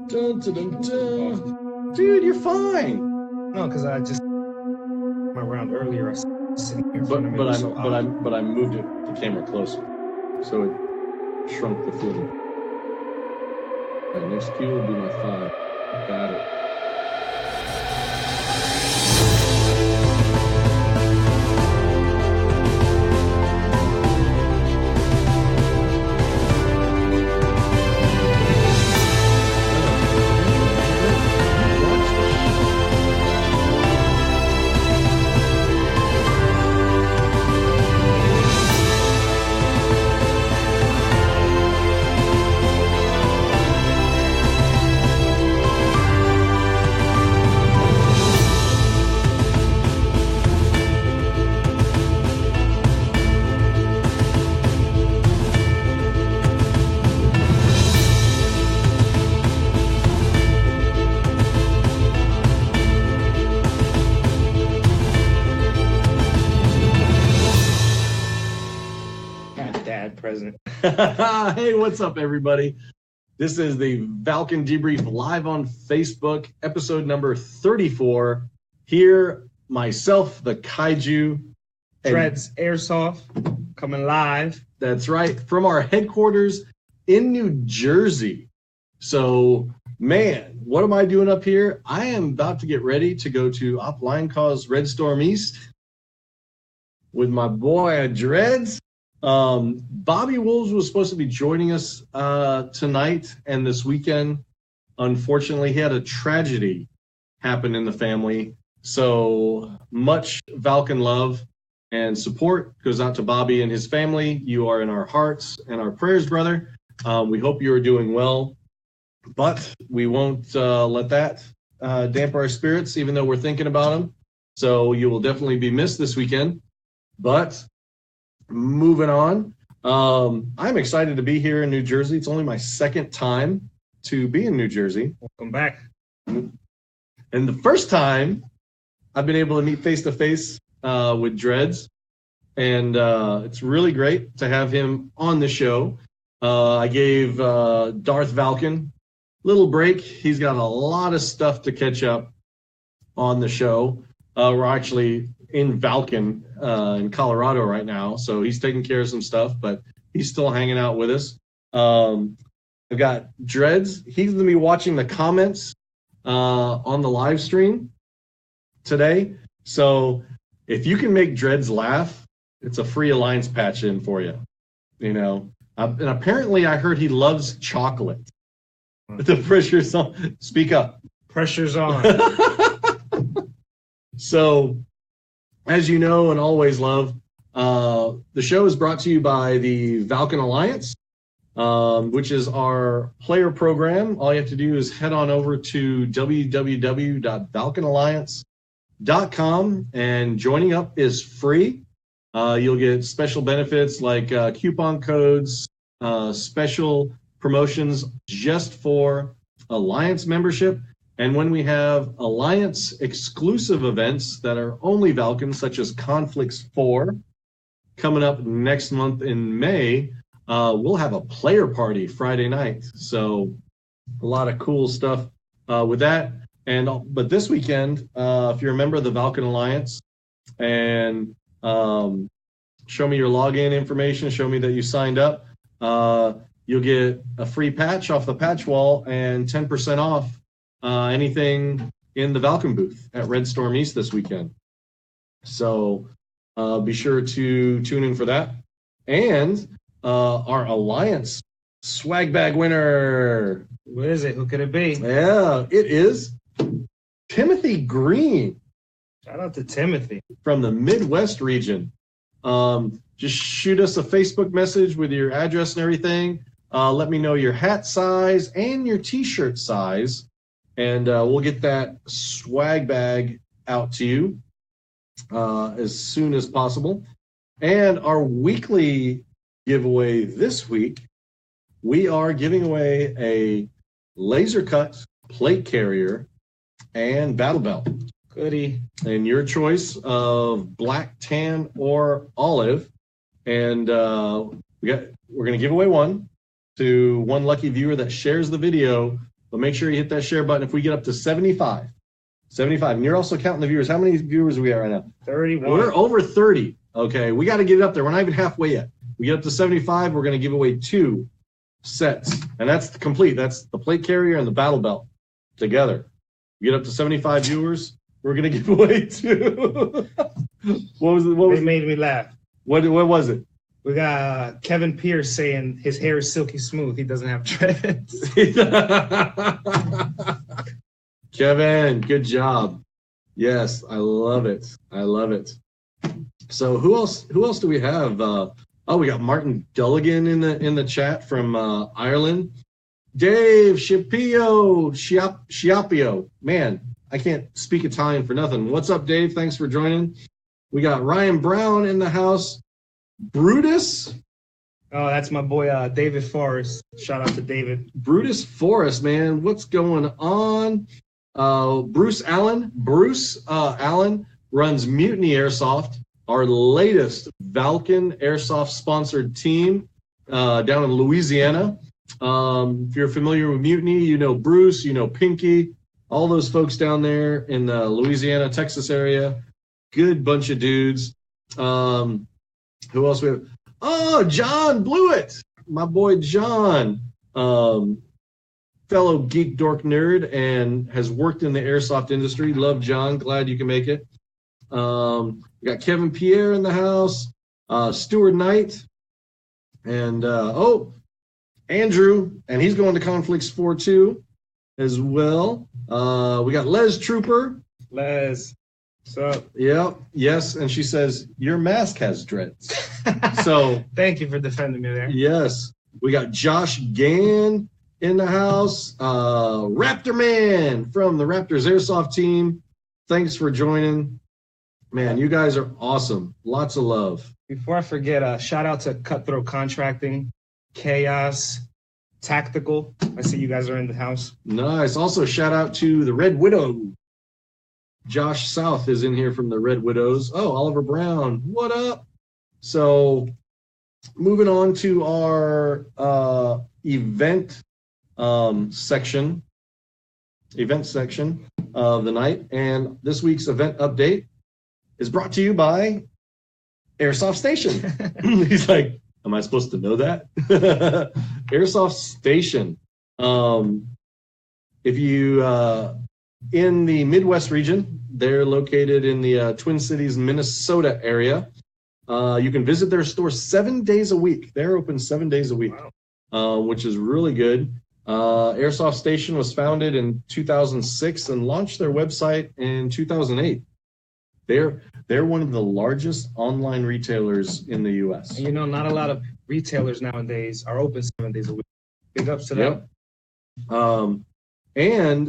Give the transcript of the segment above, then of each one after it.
Dun, dun, dun, dun. Dude, you're fine. No, because I just around earlier. I was sitting here in front of me. But I moved the camera closer, so it shrunk the field. All right, next cue will be my 5. Got it. Present. Hey, what's up, everybody? This is the Valken Debrief live on Facebook, episode number 34. Here, myself, the Kaiju. Dreads Airsoft, coming live. That's right, from our headquarters in New Jersey. So, man, what am I doing up here? I am about to get ready to go to Op Line Cause Red Storm East with my boy Dreads. Bobby Wolves was supposed to be joining us tonight and this weekend. Unfortunately, he had a tragedy happen in the family. So much Valken love and support goes out to Bobby and his family. You are in our hearts and our prayers, brother. We hope you are doing well, but we won't let that dampen our spirits, even though we're thinking about him. So you will definitely be missed this weekend. But moving on, I'm excited to be here in New Jersey. It's only my second time to be in New Jersey. Welcome back. And the first time I've been able to meet face-to-face with Dreads. And it's really great to have him on the show. I gave Darth Valken a little break. He's got a lot of stuff to catch up on the show. We're actually in Valken in Colorado right now, so he's taking care of some stuff, but he's still hanging out with us. I've got Dreads. He's going to be watching the comments on the live stream today. So if you can make Dreads laugh, it's a free Alliance patch in for you. You know, and apparently I heard he loves chocolate. The pressure's on. Speak up. Pressure's on. So, as you know and always love, the show is brought to you by the Valken Alliance, which is our player program. All you have to do is head on over to www.valkenalliance.com, and joining up is free. You'll get special benefits like coupon codes, special promotions just for Alliance membership. And when we have Alliance exclusive events that are only Valken, such as Conflicts 4, coming up next month in May, we'll have a player party Friday night. So a lot of cool stuff with that. But this weekend, if you're a member of the Valken Alliance and show me your login information, show me that you signed up, you'll get a free patch off the patch wall and 10% off anything in the Valken booth at Red Storm East this weekend. So be sure to tune in for that. And our Alliance swag bag winner. What is it? Who could it be? Yeah, it is Timothy Green. Shout out to Timothy. From the Midwest region. Just shoot us a Facebook message with your address and everything. Let me know your hat size and your t-shirt size. And we'll get that swag bag out to you as soon as possible. And our weekly giveaway this week, we are giving away a laser cut plate carrier and battle belt. Goodie. And your choice of black, tan, or olive. And we're going to give away one to one lucky viewer that shares the video but make sure you hit that share button. If we get up to 75, and you're also counting the viewers. How many viewers are we at right now? 31. We're over 30. Okay, we got to get it up there. We're not even halfway yet. We get up to 75, we're going to give away 2 sets, and that's complete. That's the plate carrier and the battle belt together. We get up to 75 viewers, we're going to give away 2. What was it? They made me laugh. What was it? We got Kevin Pierce saying his hair is silky smooth. He doesn't have dreads. Kevin, good job. Yes, I love it. So who else do we have? We got Martin Dulligan in the chat from Ireland. Dave Schiappio. Man, I can't speak Italian for nothing. What's up, Dave? Thanks for joining. We got Ryan Brown in the house. Brutus. Oh, that's my boy David Forrest. Shout out to David. Brutus Forrest, man. What's going on? Bruce Allen. Bruce Allen runs Mutiny Airsoft, our latest Valken Airsoft sponsored team down in Louisiana. If you're familiar with Mutiny, you know Bruce, you know Pinky, all those folks down there in the Louisiana, Texas area. Good bunch of dudes. Who else we have? Oh, John Blewett, my boy John, fellow geek dork nerd, and has worked in the airsoft industry. Love John. Glad you can make it. We got Kevin Pierre in the house, Stuart Knight, and Andrew, and he's going to Conflicts 4 too as well. We got Les Trooper. Les. So Yes, and she says your mask has dreads. So thank you for defending me there. Yes, we got Josh Gann in the house, Raptor Man from the Raptors Airsoft team. Thanks for joining, man. You guys are awesome. Lots of love. Before I forget, shout out to Cutthroat Contracting, Chaos, Tactical. I see you guys are in the house. Nice. Also, shout out to the Red Widow. Josh South is in here from the Red Widows. Oh, Oliver Brown, what up? So, moving on to our event section of the night. And this week's event update is brought to you by Airsoft Station. He's like, am I supposed to know that? Airsoft Station. If you in the Midwest region, they're located in the Twin Cities, Minnesota area. You can visit their store 7 days a week. They're open 7 days a week, which is really good. Airsoft Station was founded in 2006 and launched their website in 2008. They're one of the largest online retailers in the U.S. And not a lot of retailers nowadays are open 7 days a week. Big ups to them. And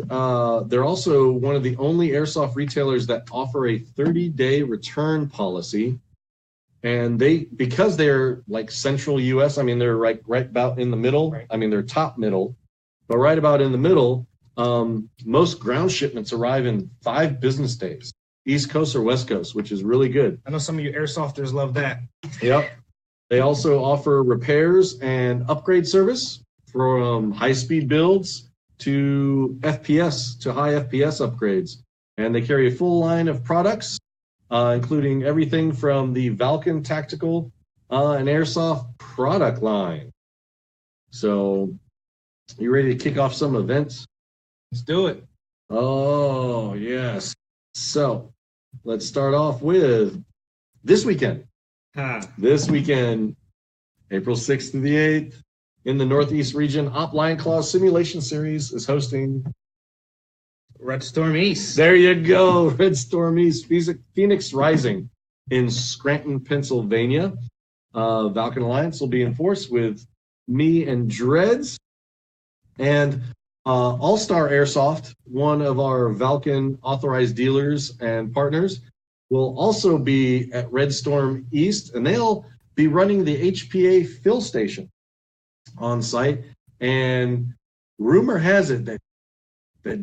they're also one of the only airsoft retailers that offer a 30-day return policy. And because they're like central U.S., I mean, they're right about in the middle. Right. I mean, they're top middle, but right about in the middle, most ground shipments arrive in 5 business days, East Coast or West Coast, which is really good. I know some of you airsofters love that. Yep. They also offer repairs and upgrade service from high-speed builds to FPS, to high FPS upgrades. And they carry a full line of products, including everything from the Valken Tactical and Airsoft product line. So, you ready to kick off some events? Let's do it. Oh, yes. So, let's start off with this weekend. This weekend, April 6th to the 8th, in the Northeast region, Op Lion Claw Simulation Series is hosting Red Storm East. There you go, Red Storm East, Phoenix Rising in Scranton, Pennsylvania. Valken Alliance will be in force with me and Dreads. And All-Star Airsoft, one of our Valken authorized dealers and partners, will also be at Red Storm East, and they'll be running the HPA fill station on site. And rumor has it that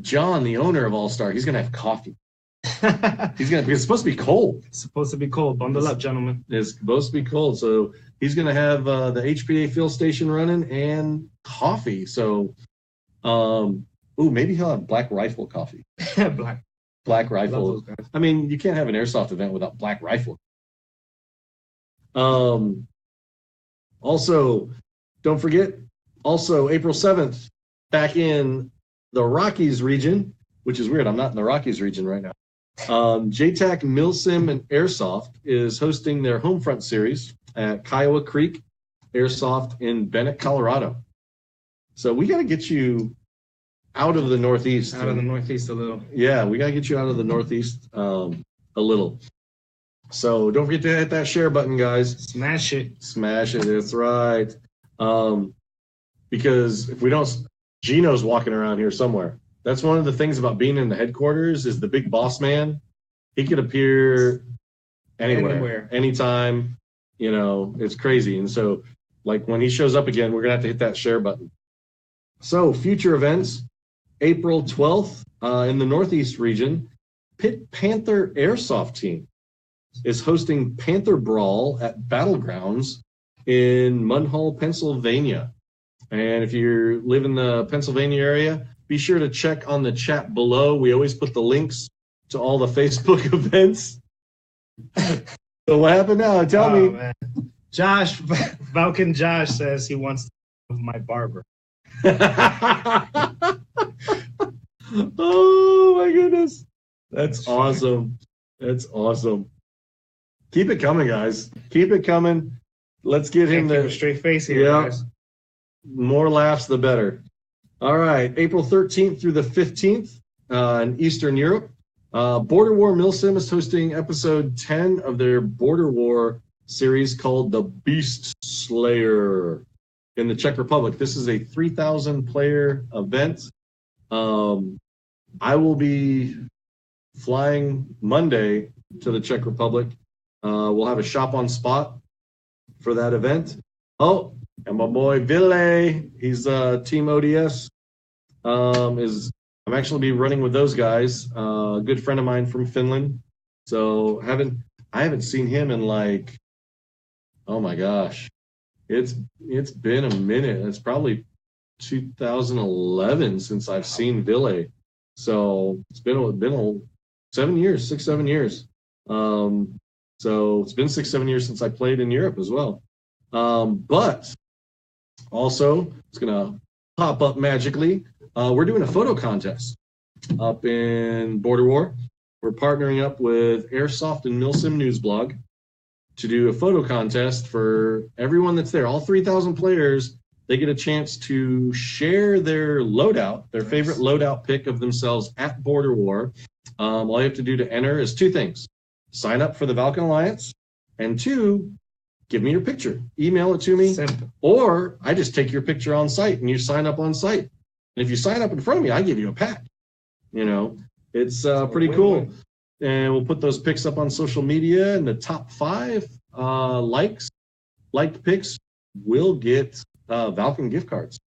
John, the owner of All Star, he's gonna have coffee. It's supposed to be cold. It's supposed to be cold. Bundle up, gentlemen. It's supposed to be cold. So he's gonna have the HPA fill station running and coffee. So Ooh, maybe he'll have Black Rifle coffee. Black Rifle. I mean, you can't have an airsoft event without Black Rifle. Also, don't forget, also April 7th, back in the Rockies region, which is weird. I'm not in the Rockies region right now. JTAC Milsim and Airsoft is hosting their Homefront series at Kiowa Creek Airsoft in Bennett, Colorado. So we got to get you out of the Northeast. Out of the Northeast a little. Yeah, we got to get you out of the Northeast a little. So don't forget to hit that share button, guys. Smash it. Smash it. That's right. Because if we don't, Gino's walking around here somewhere. That's one of the things about being in the headquarters is the big boss man. He could appear anywhere, anytime. You know, it's crazy. And so, like, when he shows up again, we're going to have to hit that share button. So, future events, April 12th in the Northeast region, Pitt Panther Airsoft team is hosting Panther Brawl at Battlegrounds in Munhall, Pennsylvania. And if you live in the Pennsylvania area, be sure to check on the chat below. We always put the links to all the Facebook events. So what happened now? Tell me. Man. Valken Josh says he wants to be my barber. Oh my goodness. That's awesome. That's awesome. Keep it coming, guys. Keep it coming. Let's get him a straight face here, guys. More laughs, the better. All right. April 13th through the 15th in Eastern Europe. Border War Milsim is hosting episode 10 of their Border War series called The Beast Slayer in the Czech Republic. This is a 3,000 player event. I will be flying Monday to the Czech Republic. We'll have a shop on spot for that event. Oh, and my boy Ville, he's Team ODS. I'm actually be running with those guys. A good friend of mine from Finland. So I haven't seen him in like, oh my gosh, it's been a minute. It's probably 2011 since I've seen Ville. So it's been 7 years, 6-7 years. So it's been 6-7 years since I played in Europe as well. But also, it's gonna pop up magically. We're doing a photo contest up in Border War. We're partnering up with Airsoft and Milsim Newsblog to do a photo contest for everyone that's there. All 3,000 players, they get a chance to share their loadout, their favorite loadout pick of themselves at Border War. All you have to do to enter is 2 things. Sign up for the Valken Alliance, and 2, give me your picture. Email it to me. Simple. Or I just take your picture on site and you sign up on site. And if you sign up in front of me, I give you a pack. You know, it's pretty cool. And we'll put those pics up on social media, and the top 5 liked pics will get Valken gift cards.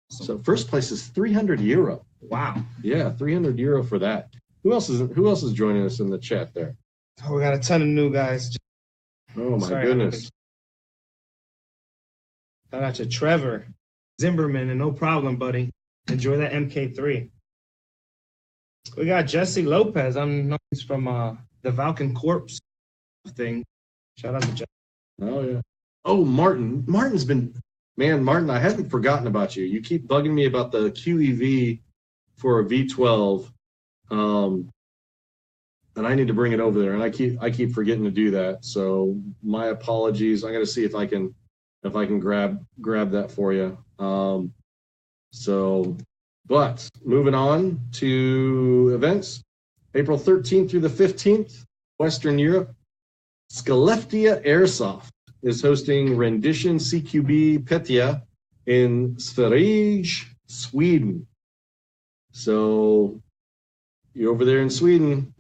So first place is €300. Wow. Yeah, €300 for that. Who else is joining us in the chat there? Oh, we got a ton of new guys. Oh my goodness. Shout out to Trevor Zimmerman, and no problem, buddy. Enjoy that MK3. We got Jesse Lopez. He's from the Valken Corps thing. Shout out to Jesse. Oh yeah. Oh, Martin. Martin, I haven't forgotten about you. You keep bugging me about the QEV for a V12. And I need to bring it over there, and I keep forgetting to do that. So my apologies. I got to see if I can grab that for you. But moving on to events, April 13th through the 15th, Western Europe, Skellefteå Airsoft is hosting Rendition CQB Petya in Sverige, Sweden. So you're over there in Sweden,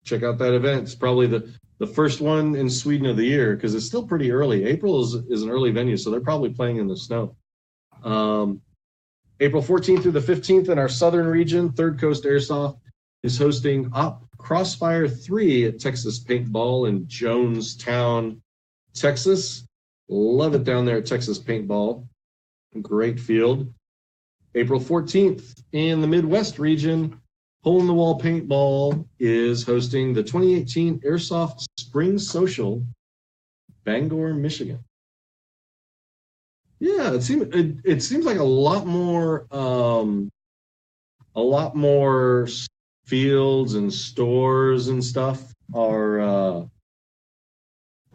check out that event. It's probably the first one in Sweden of the year because it's still pretty early. April is an early venue, so they're probably playing in the snow. April 14th through the 15th in our southern region, Third Coast Airsoft is hosting Op Crossfire 3 at Texas Paintball in Jonestown, Texas. Love it down there at Texas Paintball. Great field. April 14th in the Midwest region, Hole in the Wall Paintball is hosting the 2018 Airsoft Spring Social, Bangor, Michigan. Yeah, it seems like a lot more fields and stores and stuff are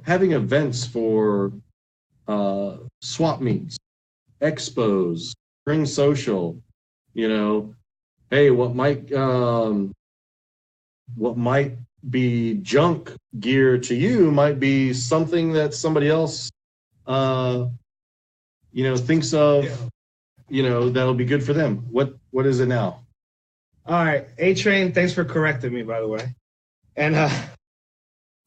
having events for swap meets, expos, spring social. You know, hey, what might be junk gear to you might be something that somebody else thinks of, that'll be good for them. What is it now? All right, A-Train, thanks for correcting me, by the way. And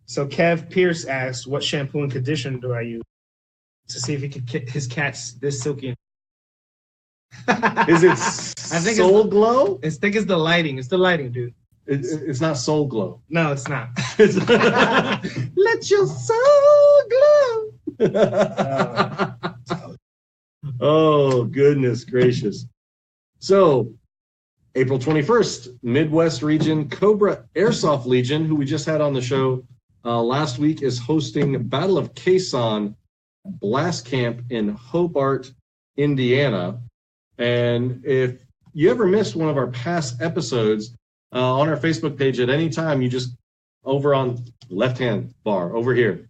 so Kev Pierce asked, what shampoo and conditioner do I use to see if he can get his cat's this silky? Is it Soul Glow? I think it's the lighting. It's the lighting, dude. It's not Soul Glow. No, it's not. Let your soul glow. Oh, goodness gracious. So, April 21st, Midwest region, Cobra Airsoft Legion, who we just had on the show last week, is hosting Battle of Quezon Blast Camp in Hobart, Indiana. And if you ever missed one of our past episodes, on our Facebook page at any time, you just over on left-hand bar over here,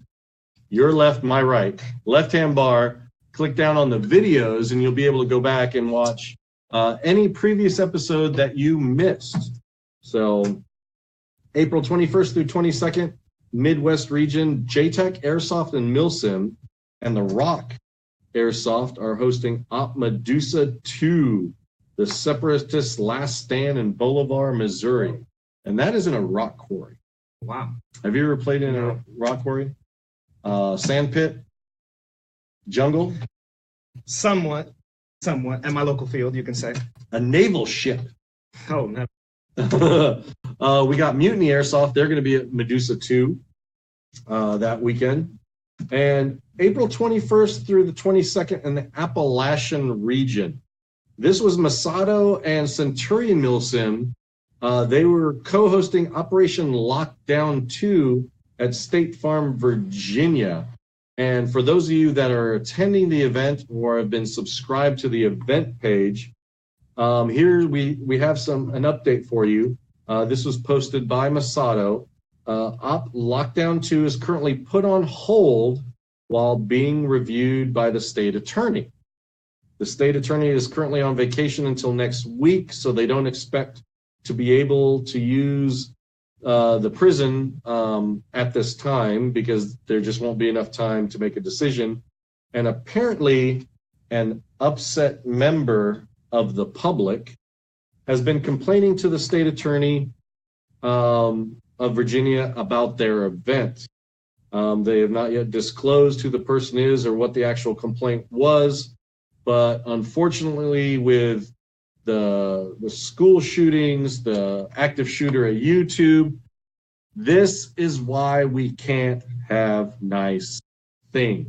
your left, my right, left-hand bar, click down on the videos and you'll be able to go back and watch any previous episode that you missed. So April 21st through 22nd, Midwest region, JTech Airsoft and Milsim and the Rock Airsoft are hosting Op Medusa 2, the Separatists' Last Stand in Bolivar, Missouri. And that is in a rock quarry. Wow. Have you ever played in a rock quarry? Sand pit? Jungle? Somewhat. At my local field, you can say. A naval ship. Oh, no. We got Mutiny Airsoft. They're going to be at Medusa 2 that weekend. And April 21st through the 22nd in the Appalachian region. This was Masato and Centurion Milsim. They were co-hosting Operation Lockdown 2 at State Farm, Virginia. And for those of you that are attending the event or have been subscribed to the event page, here we have an update for you. This was posted by Masato. Op Lockdown 2 is currently put on hold while being reviewed by the state attorney. The state attorney is currently on vacation until next week, so they don't expect to be able to use the prison at this time because there just won't be enough time to make a decision. And apparently an upset member of the public has been complaining to the state attorney of Virginia about their event. They have not yet disclosed who the person is or what the actual complaint was, but unfortunately with the school shootings, the active shooter at YouTube, this is why we can't have nice things.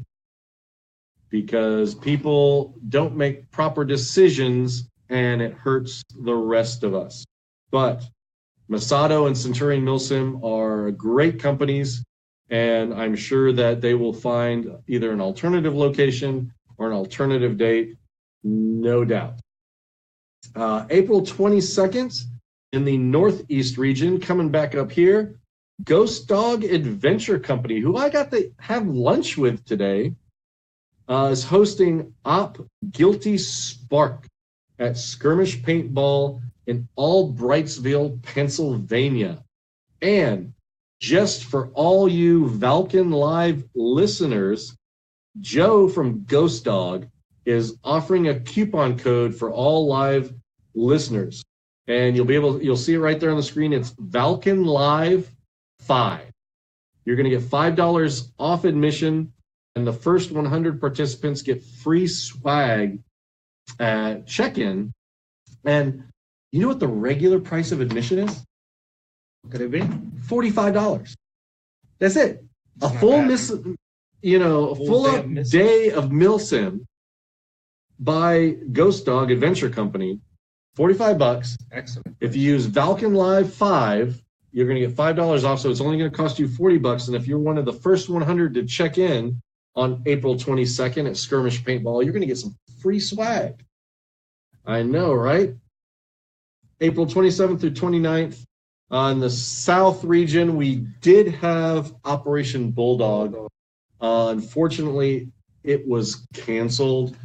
Because people don't make proper decisions and it hurts the rest of us. But Masato and Centurion Milsim are great companies, and I'm sure that they will find either an alternative location or an alternative date, no doubt. April 22nd in the Northeast region, coming back up here, Ghost Dog Adventure Company, who I got to have lunch with today, is hosting Op Guilty Spark at Skirmish Paintball in Albrightsville, Pennsylvania. And just for all you Valken Live listeners, Joe from Ghost Dog is offering a coupon code for all live listeners. And you'll see it right there on the screen. It's Valken Live 5. You're going to get $5 off admission, and the first 100 participants get free swag at check-in. And you know what the regular price of admission is? What could it be? $45. That's it. A full day of Milsim by Ghost Dog Adventure Company, $45. Excellent. If you use Valken Live 5, you're going to get $5 off, so it's only going to cost you $40. And if you're one of the first 100 to check in on April 22nd at Skirmish Paintball, you're going to get some free swag. I know, right? April 27th through 29th. In the South region, we did have Operation Bulldog. Unfortunately, it was canceled.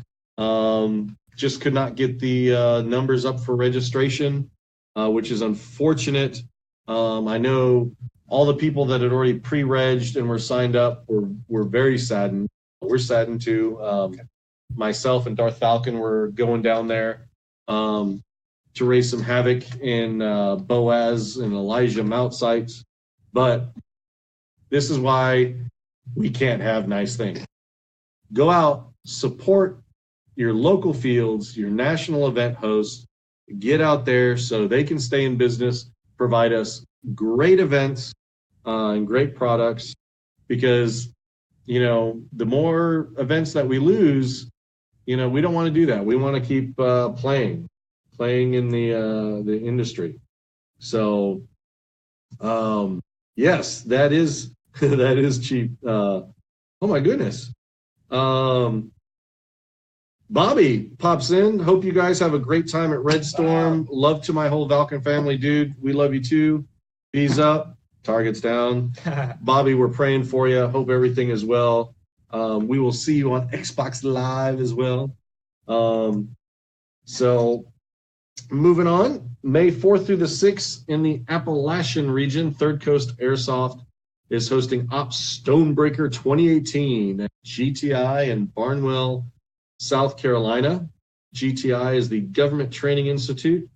Just could not get the numbers up for registration, which is unfortunate. I know all the people that had already pre-regged and were signed up were very saddened. We're saddened too. Myself and Darth Falcon were going down there to raise some havoc in Boaz and Elijah mount sites. But this is why we can't have nice things. Go out, support your local fields, your national event hosts. Get out there so they can stay in business, provide us great events and great products, because, you know, the more events that we lose, you know, we don't want to do that. We want to keep playing in the industry. So, yes, that is that is cheap. Oh my goodness. Bobby pops in. Hope you guys have a great time at Red Storm. Love to my whole Valken family, dude. We love you too. Bees up, targets down. Bobby, we're praying for you. Hope everything is well. We will see you on Xbox Live as well. So moving on, May 4th through the 6th in the Appalachian region, Third Coast Airsoft is hosting Ops Stonebreaker 2018 at GTI in Barnwell, South Carolina. GTI is the Government Training Institute.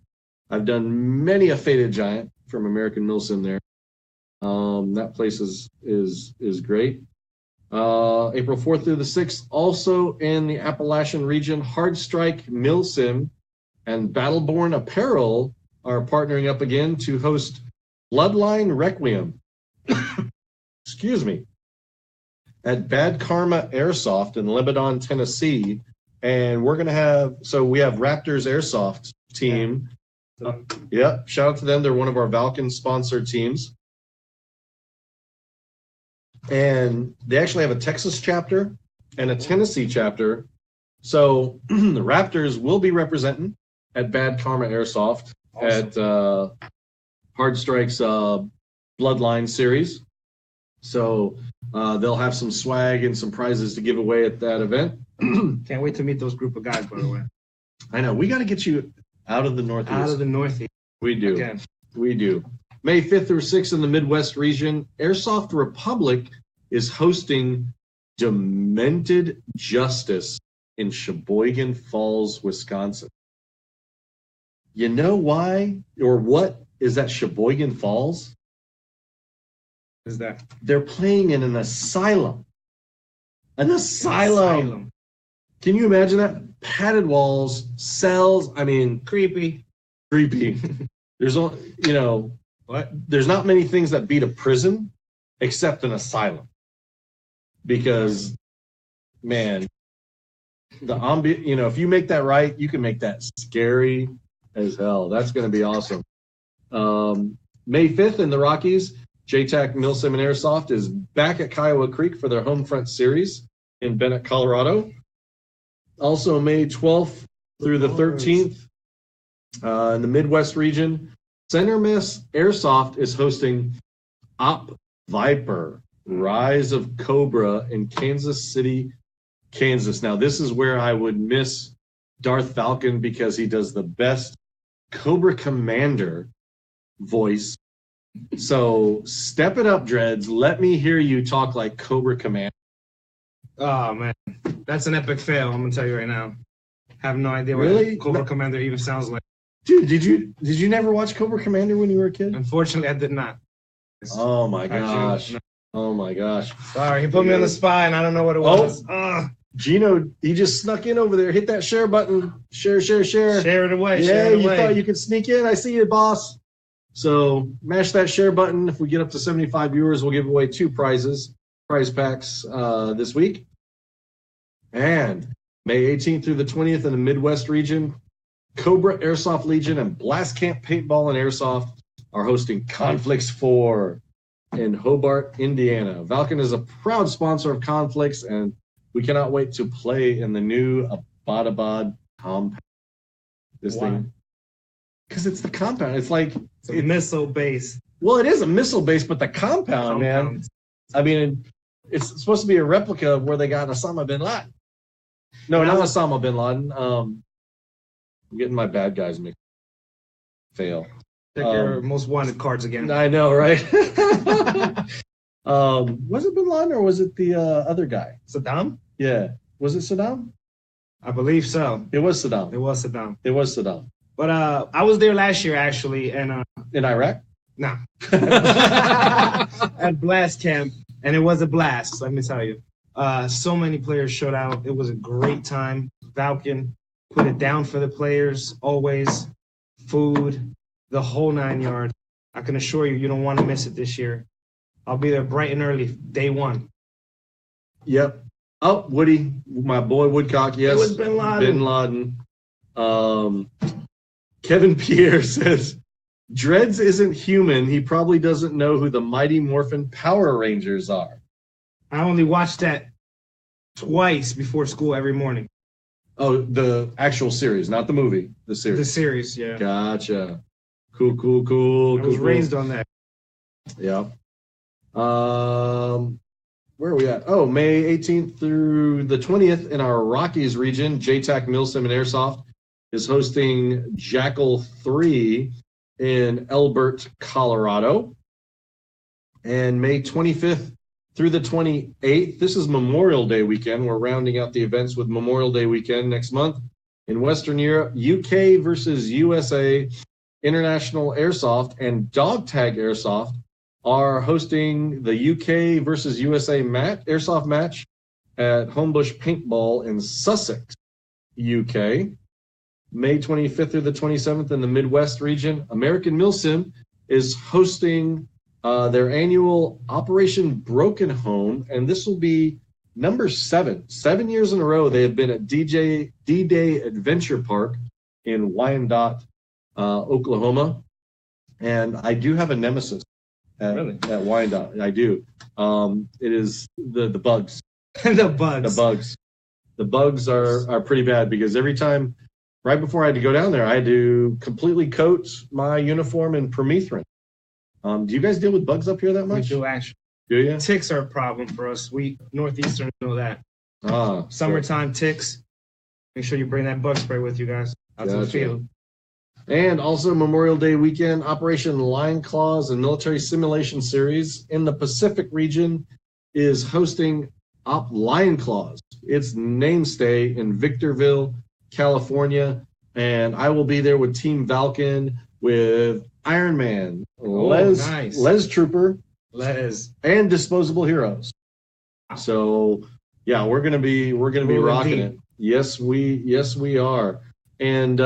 I've done many a Faded Giant from American Milsim there. That place is great. April 4th through the 6th, also in the Appalachian region, Hard Strike Milsim and Battleborn Apparel are partnering up again to host Bloodline Requiem. Excuse me. At Bad Karma Airsoft in Lebanon, Tennessee. And we're going to have, so we have Raptors Airsoft team. Yeah, shout out to them. They're one of our Valken sponsored teams. And they actually have a Texas chapter and a Tennessee chapter. So the Raptors will be representing at Bad Karma Airsoft at Hard Strike's Bloodline series. So they'll have some swag and some prizes to give away at that event. Can't wait to meet those group of guys, by the way. I know. We got to get you out of the Northeast. Out of the Northeast. We do. Again. We do. May 5th through 6th in the Midwest region, Airsoft Republic is hosting Demented Justice in Sheboygan Falls, Wisconsin. You know why or what is at Sheboygan Falls? Is that? They're playing in an asylum. An asylum. Can you imagine that? Padded walls, cells. I mean, Creepy. There's, you know, What? there's not many things that beat a prison except an asylum. Because, man, the you know, if you make that right, you can make that scary as hell. That's going to be awesome. May 5th in the Rockies, JTAC Milsim and Airsoft is back at Kiowa Creek for their Homefront series in Bennett, Colorado. Also, May 12th through the 13th in the Midwest region, Center Miss Airsoft is hosting Op Viper, Rise of Cobra in Kansas City, Kansas. Now, this is where I would miss Darth Falcon because he does the best Cobra Commander voice. So step it up, Dreads. Let me hear you talk like Cobra Commander. Oh, man. That's an epic fail, I'm going to tell you right now. Have no idea Really? what Cobra Commander even sounds like. Dude, did you never watch Cobra Commander when you were a kid? Unfortunately, I did not. Oh my gosh. Oh my gosh. Sorry, he put me on the spot and I don't know what it was. Gino, he just snuck in over there. Hit that share button. Share. Share it away. Yeah, Share it you away. thought you could sneak in? I see you, boss. So mash that share button. If we get up to 75 viewers, we'll give away 2 prize packs this week. And May 18th through the 20th in the Midwest region, Cobra Airsoft Legion and Blast Camp Paintball and Airsoft are hosting Conflicts 4 in Hobart, Indiana. Valken is a proud sponsor of Conflicts, and we cannot wait to play in the new Abbottabad compound. This thing, because it's the compound. It's like it's a missile base. Well, it is a missile base, but the compound, man. I mean, it's supposed to be a replica of where they got Osama bin Laden. No, not Osama bin Laden. I'm getting my bad guys mixed. Fail. Check your most wanted cards again. I know, right? Was it bin Laden or was it the other guy? Saddam? Yeah. Was it Saddam? I believe so. It was Saddam. It was Saddam. It was Saddam. But I was there last year, actually. And in Iraq? No. At Blast Camp. And it was a blast, let me tell you. So many players showed out. It was a great time. Valken put it down for the players, always. Food, the whole 9 yards. I can assure you, you don't want to miss it this year. I'll be there bright and early, day one. Yep. Oh, Woody, my boy Woodcock, yes. It was bin Laden. Bin Laden. Kevin Pierre says, Dreads isn't human. He probably doesn't know who the Mighty Morphin Power Rangers are. I only watched that twice before school every morning. Oh, the actual series, not the movie. The series. The series, yeah. Gotcha. Cool. I was raised on that. Yeah. Where are we at? Oh, May 18th through the 20th in our Rockies region, JTAC Milsim and Airsoft is hosting Jackal 3 in Elbert, Colorado. And May 25th through the 28th, this is Memorial Day weekend. We're rounding out the events with Memorial Day weekend next month. In Western Europe, UK versus USA, International Airsoft and Dog Tag Airsoft are hosting the UK versus USA Airsoft match at Homebush Paintball in Sussex, UK. May 25th through the 27th in the Midwest region, American Milsim is hosting their annual Operation Broken Home, and this will be number 7. 7 years in a row they have been at D-Day Adventure Park in Wyandotte, Oklahoma. And I do have a nemesis at Wyandotte. I do. It is the bugs. The bugs. The bugs are pretty bad because every time, right before I had to go down there, I had to completely coat my uniform in permethrin. Do you guys deal with bugs up here that much? We do, actually. Do you? Ticks are a problem for us. We Northeastern know that. Summertime ticks. Make sure you bring that bug spray with you guys out to the field. And also Memorial Day weekend, Operation Lion Claws and Military Simulation Series in the Pacific region is hosting Op Lion Claws. Its namestay in Victorville, California. And I will be there with Team Valken, with Iron Man, Les Trooper, and Disposable Heroes. So yeah, we're gonna be rocking it. Yes, we are. And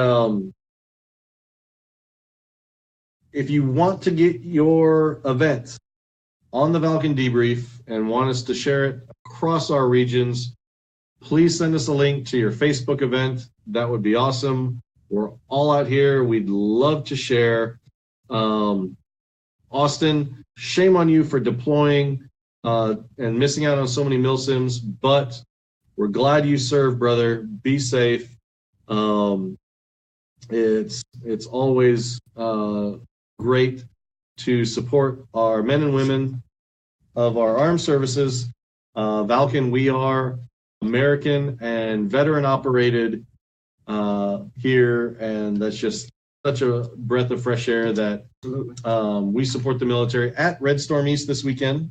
if you want to get your event on the Valken Debrief and want us to share it across our regions, please send us a link to your Facebook event. That would be awesome. We're all out here. We'd love to share. Austin, shame on you for deploying and missing out on so many milsims, but we're glad you served, brother. Be safe. It's always great to support our men and women of our armed services. Valken, we are American and veteran operated here, and that's just such a breath of fresh air that we support the military at Red Storm East this weekend.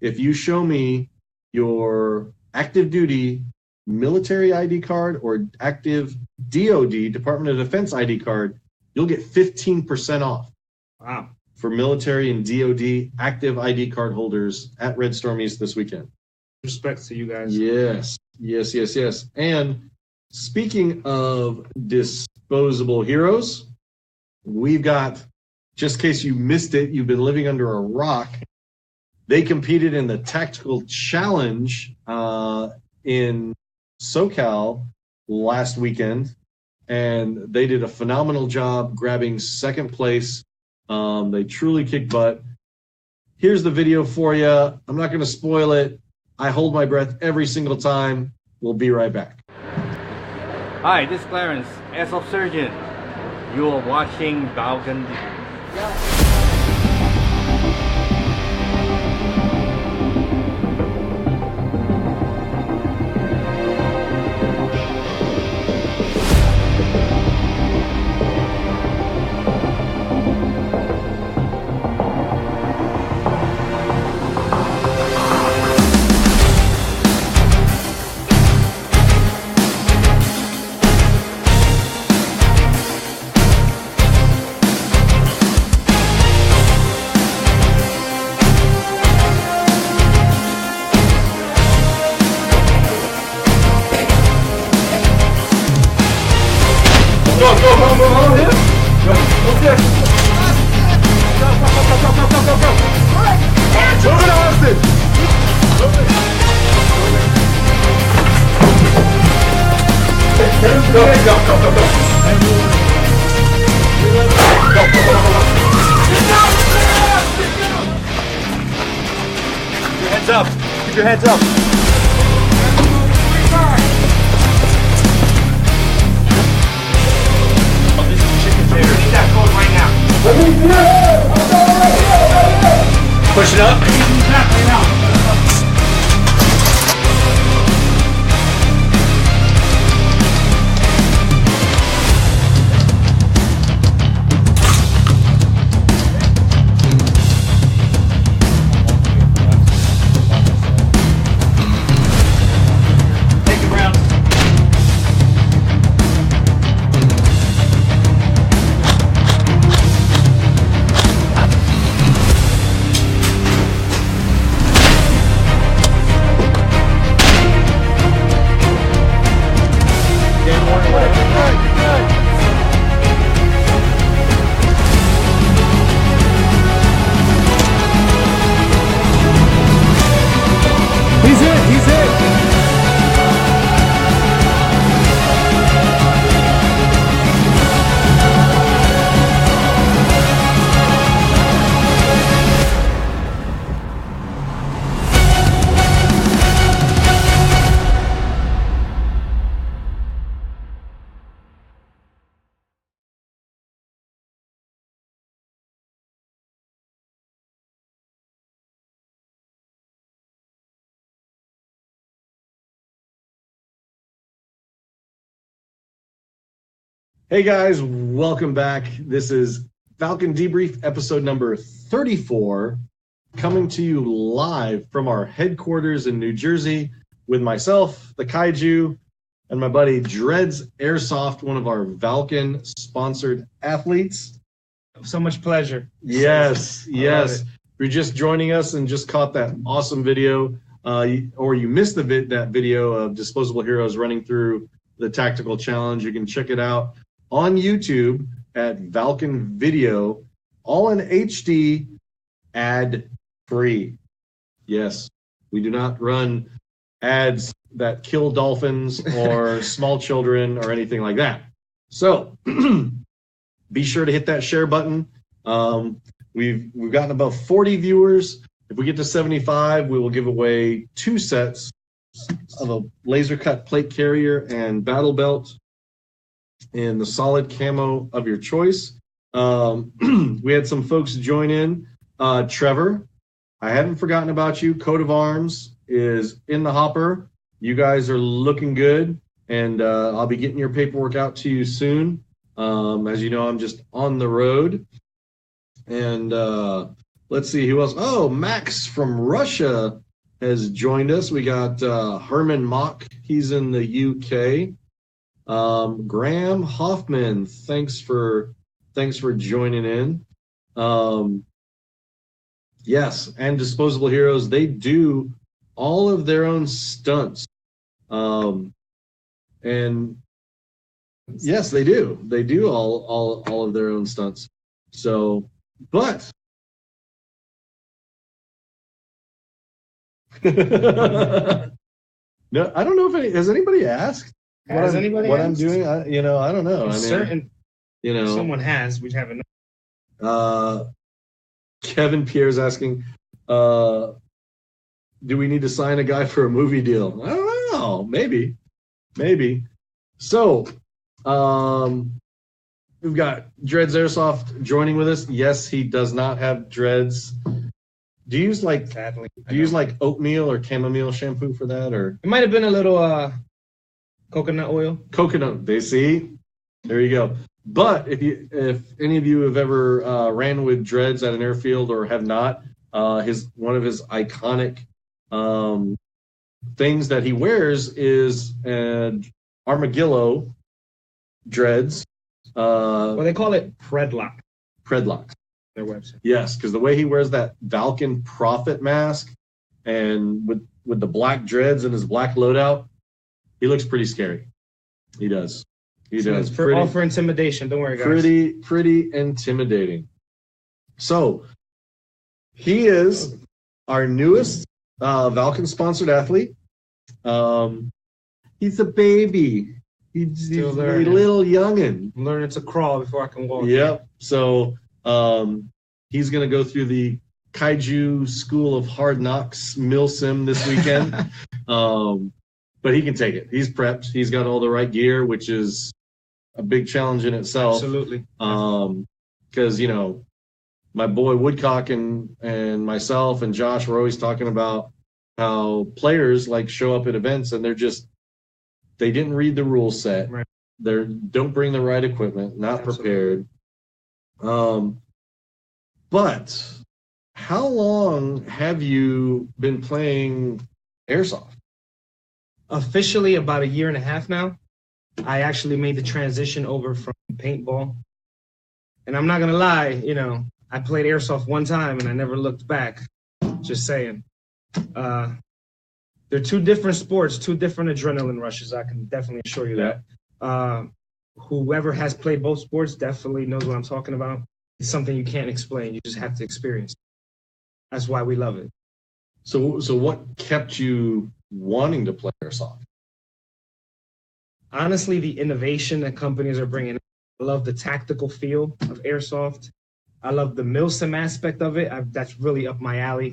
If you show me your active duty military ID card or active DOD, Department of Defense ID card, you'll get 15% off. Wow. For military and DOD active ID card holders at Red Storm East this weekend. Respect to you guys. Yes. And speaking of disposable heroes, we've got, just in case you missed it, you've been living under a rock. They competed in the Tactical Challenge in SoCal last weekend, and they did a phenomenal job grabbing second place. They truly kicked butt. Here's the video for you. I'm not going to spoil it. I hold my breath every single time. We'll be right back. Hi, this is Clarence, Airsoft Surgeon. You are watching Valken Debrief. Hands up! Keep your hands up! Oh, this is chicken fair. Need that code right now. Push it up. Right now. Hey guys, welcome back. This is Valken Debrief, episode number 34, coming to you live from our headquarters in New Jersey with myself, the Kaiju, and my buddy Dreads Airsoft, one of our Valken sponsored athletes. So much pleasure. Yes. If you're just joining us and just caught that awesome video, or you missed that video of Disposable Heroes running through the tactical challenge, you can check it out on YouTube at Valken Video, all in HD, ad free. Yes, we do not run ads that kill dolphins or small children or anything like that. So be sure to hit that share button. We've gotten about 40 viewers. If we get to 75, we will give away 2 sets of a laser cut plate carrier and battle belt in the solid camo of your choice. We had some folks join in. Trevor, I haven't forgotten about you. Coat of Arms is in the hopper. You guys are looking good, and I'll be getting your paperwork out to you soon. As you know, I'm just on the road. And let's see who else. Oh, Max from Russia has joined us. We got Herman Mock. He's in the UK. Graham Hoffman, thanks for joining in. Yes, and Disposable Heroes, they do all of their own stunts. And yes, they do. They do all of their own stunts. So, but No, I don't know if has anybody asked Has what anybody I'm asked? doing. I don't know. I'm certain if someone has. We haven't. Kevin Pierre's asking, do we need to sign a guy for a movie deal? I don't know. Maybe. So, we've got Dreads Airsoft joining with us. Yes, he does not have dreads. Do you use oatmeal or chamomile shampoo for that, or It might have been a little coconut oil. coconut? They see. There you go. But if any of you have ever ran with dreads at an airfield or have not, one of his iconic things that he wears is an armadillo dreads. Well, they call it Predlock. Predlocks. Their website. Yes, because the way he wears that Valken Prophet mask and with the black dreads and his black loadout, he looks pretty scary. He does. He does. All for intimidation. Don't worry, guys. Pretty intimidating. So he is our newest Valken sponsored athlete. He's a baby. He's a little youngin'. I'm learning to crawl before I can walk. Yep. So he's going to go through the Kaiju School of Hard Knocks Milsim this weekend. But he can take it. He's prepped. He's got all the right gear, which is a big challenge in itself. Absolutely. Because, my boy Woodcock and myself and Josh were always talking about how players show up at events and they didn't read the rule set. Right. They don't bring the right equipment, not prepared. But how long have you been playing Airsoft? Officially about 1.5 years now. I actually made the transition over from paintball. And I'm not going to lie, I played Airsoft one time and I never looked back. Just saying. They're two different sports, two different adrenaline rushes. I can definitely assure you that. Whoever has played both sports definitely knows what I'm talking about. It's something you can't explain. You just have to experience. That's why we love it. So what kept you wanting to play Airsoft? Honestly, the innovation that companies are bringing. I love the tactical feel of Airsoft. I love the milsim aspect of it. That's really up my alley.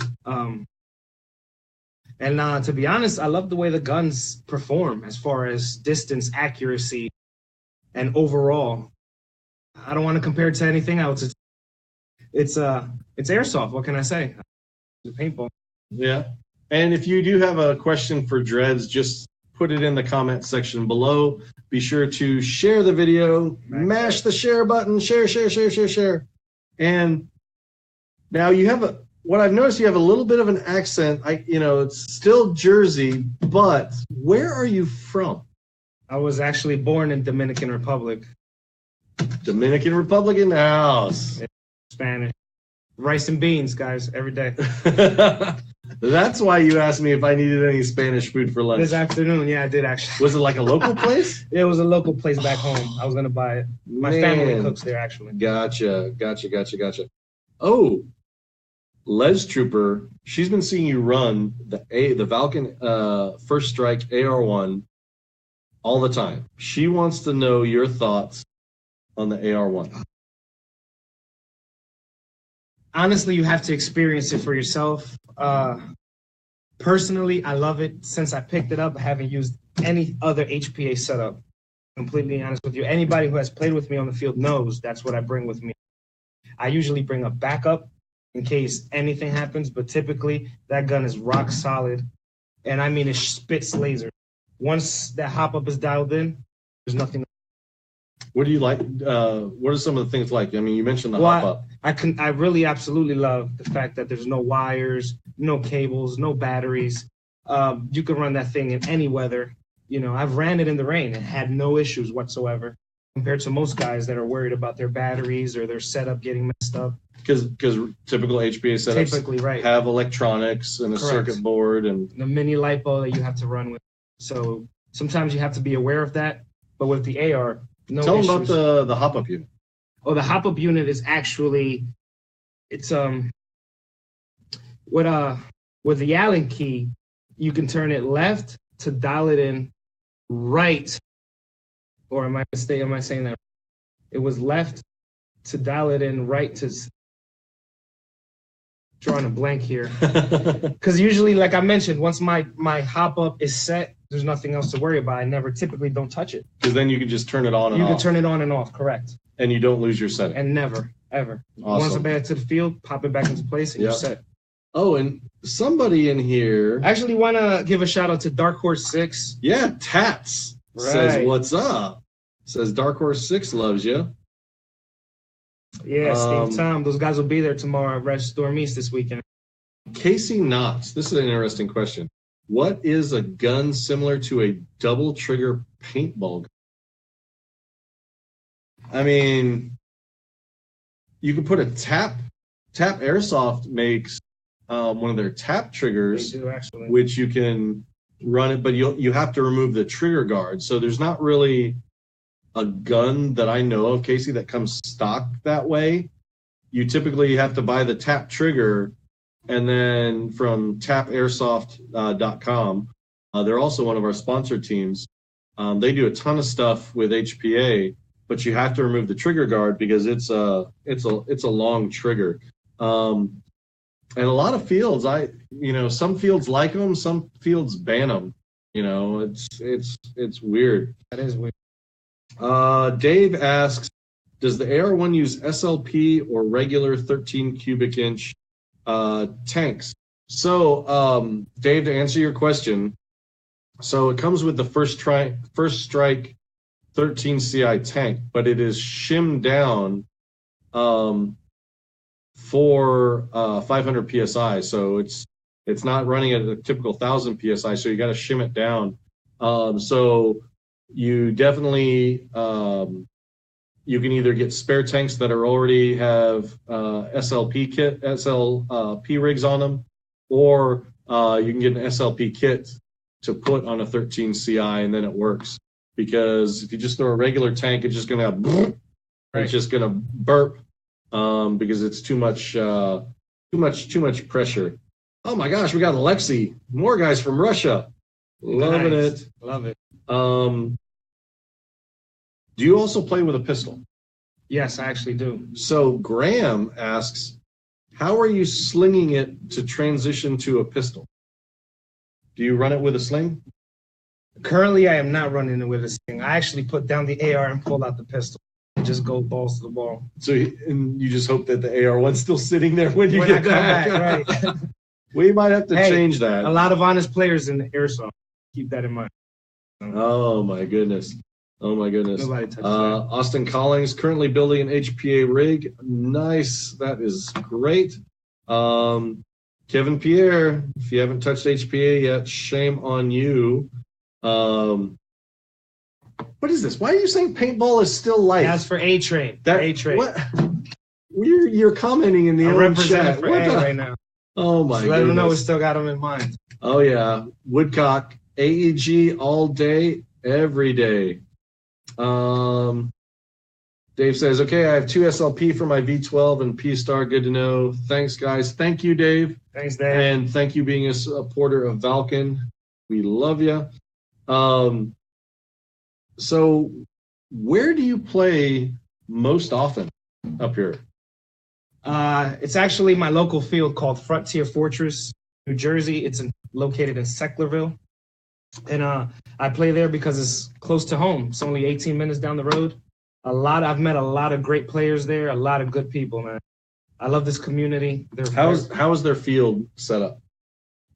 And to be honest, I love the way the guns perform as far as distance, accuracy, and overall. I don't want to compare it to anything else. It's Airsoft. What can I say? It's paintball. Yeah. And if you do have a question for Dreads, just put it in the comment section below. Be sure to share the video, mash the share button, share. And now what I've noticed, you have a little bit of an accent. It's still Jersey, but where are you from? I was actually born in Dominican Republic. Dominican Republic in the house. Spanish. Rice and beans, guys, every day. That's why you asked me if I needed any Spanish food for lunch. This afternoon, yeah, I did actually. Was it like a local place? It was a local place back home. I was going to buy it. My family cooks there, actually. Gotcha. Oh, Les Trooper, she's been seeing you run the Valken First Strike AR1 all the time. She wants to know your thoughts on the AR1. Honestly, you have to experience it for yourself. Personally, I love it. Since I picked it up, I haven't used any other HPA setup. Completely honest with you. Anybody who has played with me on the field knows that's what I bring with me. I usually bring a backup in case anything happens, but typically that gun is rock solid. And I mean, it spits laser. Once that hop-up is dialed in, there's nothing. What do you like? What are some of the things like? I mean, you mentioned the hop-up. I really absolutely love the fact that there's no wires, no cables, no batteries. You can run that thing in any weather. I've ran it in the rain and had no issues whatsoever compared to most guys that are worried about their batteries or their setup getting messed up. Because typical HPA setups have electronics and a circuit board and the mini lipo that you have to run with. So sometimes you have to be aware of that. But with the AR, no issues. Tell them about the hop-up unit. Oh, the hop-up unit is actually, it's with the Allen key, you can turn it left to dial it in right, or am I mistaken? Am I saying that? It was left to dial it in right to. Drawing a blank here, because usually, like I mentioned, once my hop up is set, there's nothing else to worry about. I never typically don't touch it. Because then you can just turn it on and off. You can turn it on and off, correct. And you don't lose your setting. And never, ever. Awesome. Once I back to the field, pop it back into place, and you're set. Oh, and somebody in here. I actually want to give a shout out to Dark Horse 6. Yeah, Tats says, "What's up?" Says Dark Horse 6 loves you. Yeah, Steve Tom. Those guys will be there tomorrow at Red Storm East this weekend. Casey Knotts. This is an interesting question. What is a gun similar to a double trigger paintball gun? I mean, you could put a tap. Tap Airsoft makes one of their tap triggers, They do, actually. which you can run it, but you have to remove the trigger guard. So there's not really a gun that I know of, Casey, that comes stock that way. You typically have to buy the tap trigger, and then from tapairsoft.com, they're also one of our sponsored teams. They do a ton of stuff with HPA, but you have to remove the trigger guard because it's a long trigger. And a lot of fields, some fields like them, some fields ban them. It's weird. That is weird. Dave asks, does the AR1 use SLP or regular 13 cubic inch tanks? So, Dave, to answer your question, so it comes with the first strike 13 CI tank, but it is shimmed down for 500 PSI. So it's not running at a typical 1,000 PSI, so you got to shim it down. So you definitely, you can either get spare tanks that already have SLP rigs on them, or you can get an SLP kit to put on a 13 CI, and then it works. Because if you just throw a regular tank, it's just going to have, it's just going to burp because it's too much pressure. Oh my gosh, we got Alexei, more guys from Russia, loving it. Love it. Do you also play with a pistol? Yes, I actually do. So Graham asks, how are you slinging it to transition to a pistol? Do you run it with a sling? Currently, I am not running it with a sling. I actually put down the AR and pulled out the pistol. And just go balls to the ball. So and you just hope that the AR1's still sitting there when you get back. Right. We might have to change that. A lot of honest players in the Airsoft. Keep that in mind. Oh my goodness. Nobody touches that. Austin Collins currently building an HPA rig. Nice. That is great. Kevin Pierre, if you haven't touched HPA yet, shame on you. What is this? Why are you saying paintball is still light? That's for A-Train. A-Train. What? You're commenting in the own chat. For A right now. Oh my so goodness. let them know we still got them in mind. Oh yeah. Woodcock, AEG all day, every day. Dave says, okay, I have 2 SLP for my V12 and P-Star. Good to know. Thanks, guys. Thank you, Dave. Thanks, Dave. And thank you being a supporter of Valken. We love you. So where do you play most often up here? It's actually my local field called Frontier Fortress, New Jersey. It's located in Sacklerville. And I play there because it's close to home. It's only 18 minutes down the road. I've met a lot of great players there, a lot of good people, man. I love this community. How is their field set up?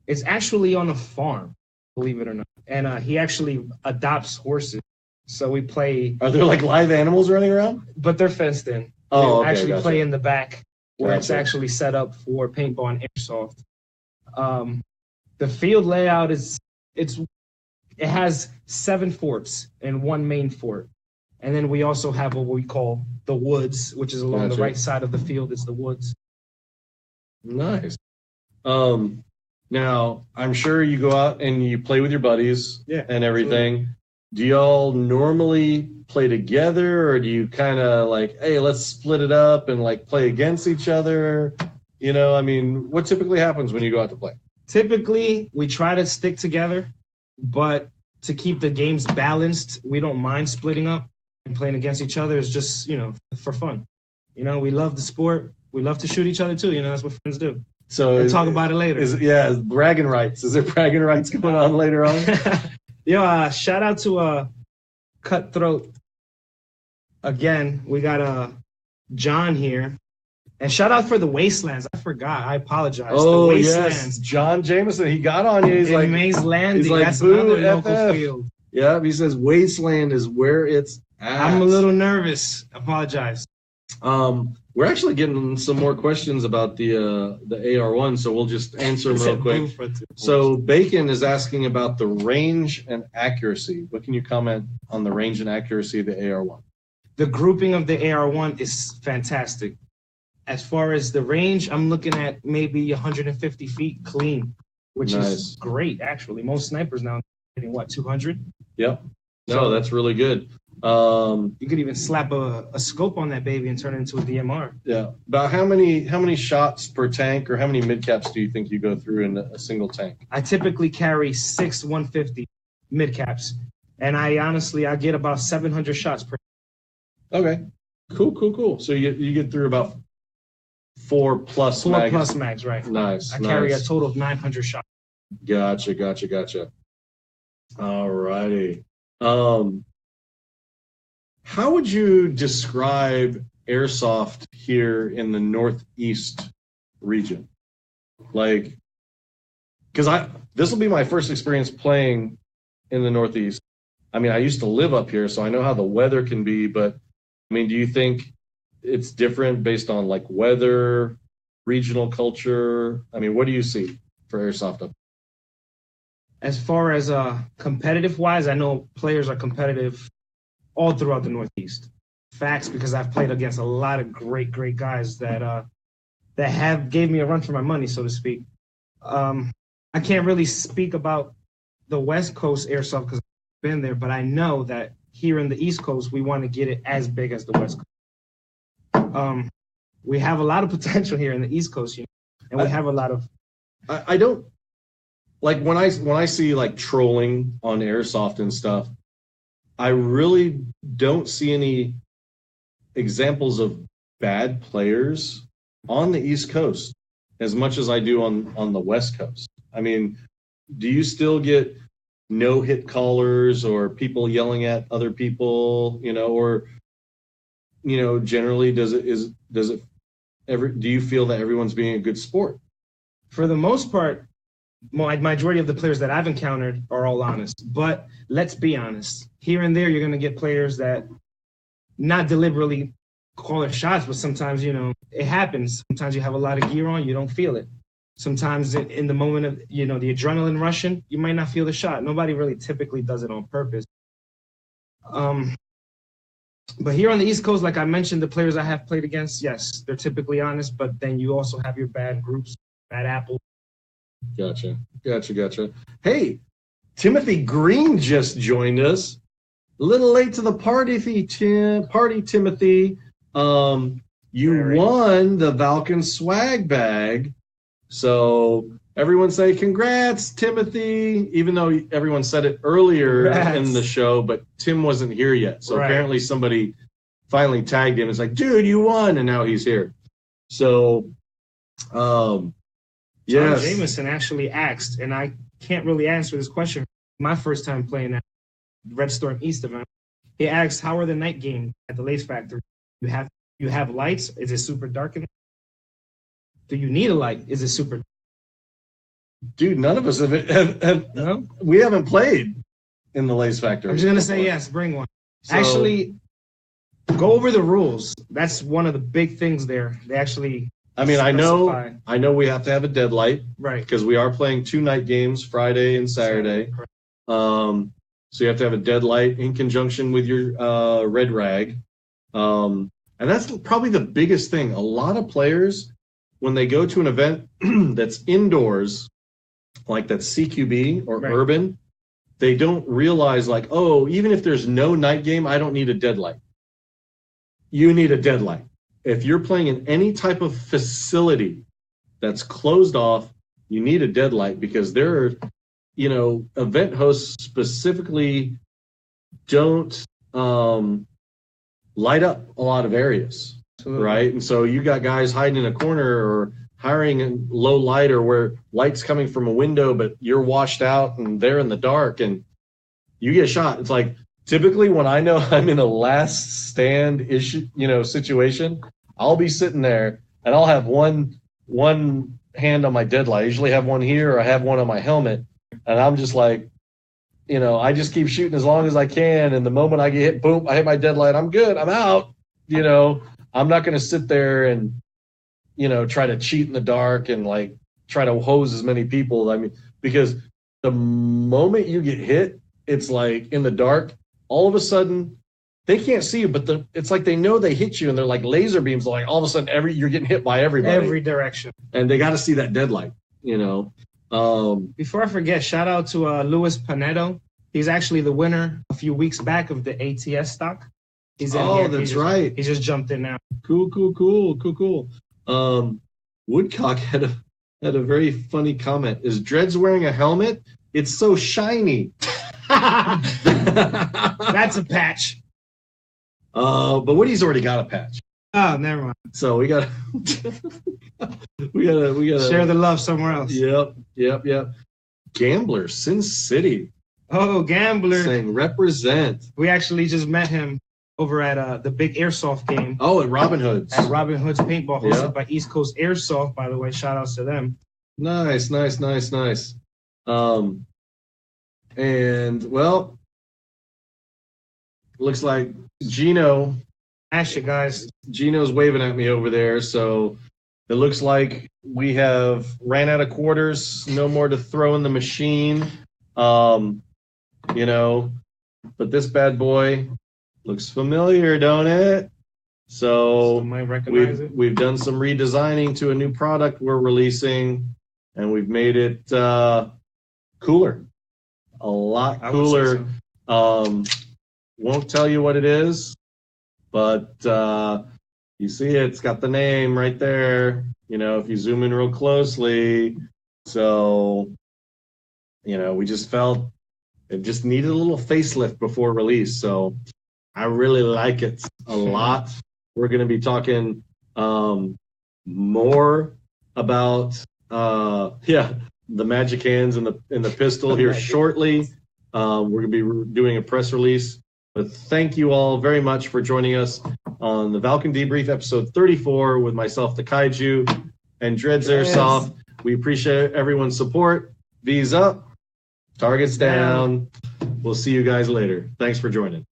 It's actually on a farm, believe it or not. And he actually adopts horses. So we play. Are there like live animals running around? But they're fenced in. Oh, okay, actually gotcha. play in the back where it's Gotcha. actually set up for paintball and airsoft. The field layout it has 7 forts and 1 main fort. And then we also have what we call the woods, which is along the Gotcha. right side of the field. It's the woods. Nice. Now, I'm sure you go out and you play with your buddies and everything. Do y'all normally play together, or do you kind of like, hey, let's split it up and like play against each other? You know, I mean, what typically happens when you go out to play? Typically, we try to stick together. but to keep the games balanced, we don't mind splitting up and playing against each other. It's just, for fun. We love the sport. We love to shoot each other too. That's what friends do. So we'll talk about it later. Bragging rights. Is there bragging rights going on later on? Yo, shout out to Cutthroat. Again, we got John here. And shout out for the Wastelands. I forgot. I apologize. Oh, the Wastelands. yes. John Jameson. He got on you. He's like, Maze Landing. He's like, that's boo, another local FF. field. Yeah, he says Wasteland is where it's at. I'm a little nervous. Apologize. We're actually getting some more questions about the AR1, so we'll just answer them real quick. So Bacon is asking about the range and accuracy. What can you comment on the range and accuracy of the AR1? The grouping of the AR1 is fantastic. As far as the range, I'm looking at maybe 150 feet clean, which is great, actually. Most snipers now are getting, 200? Yep. No, that's really good. You could even slap a scope on that baby and turn it into a DMR. Yeah. About how many shots per tank, or how many mid-caps do you think you go through in a single tank? I typically carry 6 150 mid-caps, and I get about 700 shots per. Okay. Cool. So you get through about 4 plus mags, right? Nice. I carry a total of 900 shots. Gotcha. All righty. How would you describe Airsoft here in the Northeast region? Like, because this will be my first experience playing in the Northeast. I mean, I used to live up here, so I know how the weather can be, but I mean, do you think it's different based on like weather, regional culture? I mean, what do you see for Airsoft up? As far as competitive wise, I know players are competitive all throughout the Northeast. Facts, because I've played against a lot of great guys that have gave me a run for my money, so to speak. I can't really speak about the West Coast Airsoft because I've been there, but I know that here in the East Coast, we want to get it as big as the West Coast. We have a lot of potential here in the East Coast, and we have a lot of. I don't like when I see like trolling on Airsoft and stuff. I really don't see any examples of bad players on the East Coast as much as I do on the West Coast. I mean, do you still get no hit callers or people yelling at other people, or generally do you feel that everyone's being a good sport? For the most part, majority of the players that I've encountered are all honest. But let's be honest. Here and there, you're going to get players that not deliberately call their shots, but sometimes, it happens. Sometimes you have a lot of gear on, you don't feel it. Sometimes in the moment of, the adrenaline rushing, you might not feel the shot. Nobody really typically does it on purpose. But here on the East Coast, like I mentioned, the players I have played against, yes, they're typically honest, but then you also have your bad groups, bad apples. Gotcha. Hey, Timothy Green just joined us. A little late to the party, Timothy. You won the Valken swag bag. So everyone say congrats, Timothy, even though everyone said it earlier in the show, but Tim wasn't here yet. So apparently somebody finally tagged him. It's like, dude, you won, and now he's here. So yes. Jameson actually asked, and I can't really answer this question. My first time playing at Red Storm East event, he asked, "How are the night games at the Lace Factory? You have lights? Is it super dark in there? Do you need a light? Is it super?" Dude, none of us have no? We haven't played in the Lace Factory. I'm just gonna say yes. Bring one. So, actually, go over the rules. That's one of the big things there. They actually. I mean, I know we have to have a deadlight, right? Because we are playing 2 night games, Friday and Saturday. So you have to have a deadlight in conjunction with your red rag, and that's probably the biggest thing. A lot of players, when they go to an event that's indoors, like that's CQB or urban, they don't realize like, oh, even if there's no night game, I don't need a deadlight. You need a deadlight. If you're playing in any type of facility that's closed off, you need a deadlight because there are, event hosts specifically don't light up a lot of areas, Absolutely. right? And so you got guys hiding in a corner or hiring in low light, or where light's coming from a window, but you're washed out and they're in the dark and you get shot. It's like, typically when I know I'm in a last stand situation, I'll be sitting there and I'll have one hand on my deadlight. I usually have one here, or I have one on my helmet, and I'm just like, I just keep shooting as long as I can. And the moment I get hit, boom, I hit my deadlight. I'm good. I'm out. I'm not going to sit there and, try to cheat in the dark and like try to hose as many people. I mean, because the moment you get hit, it's like in the dark, all of a sudden they can't see you, but it's like they know they hit you, and they're like laser beams. Like all of a sudden you're getting hit by everybody. Every direction. And they got to see that deadlight, Before I forget, shout out to Luis Paneto. He's actually the winner a few weeks back of the ATS stock. He's in here. That's right. He just jumped in now. Cool. Woodcock had a very funny comment. Is Dreads wearing a helmet? It's so shiny. That's a patch. But Woody's already got a patch. Oh, never mind. So we gotta share the love somewhere else. Yep. Gambler, Sin City. Oh, Gambler. Saying represent. We actually just met him over at the big Airsoft game. Oh, at Robin Hood's. At Robin Hood's Paintball, hosted by East Coast Airsoft, by the way. Shout outs to them. Nice. And, well, looks like Gino. Ash it, guys. Gino's waving at me over there, so it looks like we have ran out of quarters. No more to throw in the machine. But this bad boy looks familiar, don't it? So might recognize it. We've done some redesigning to a new product we're releasing, and we've made it cooler, a lot cooler. Won't tell you what it is, but you see it's got the name right there. If you zoom in real closely. So, we just felt it just needed a little facelift before release. So I really like it a lot. We're going to be talking more about the magic hands and the pistol here shortly. We're going to be doing a press release. But thank you all very much for joining us on the Valken Debrief episode 34 with myself, the Kaiju, and Dreads Airsoft. We appreciate everyone's support. V's up, targets down. We'll see you guys later. Thanks for joining.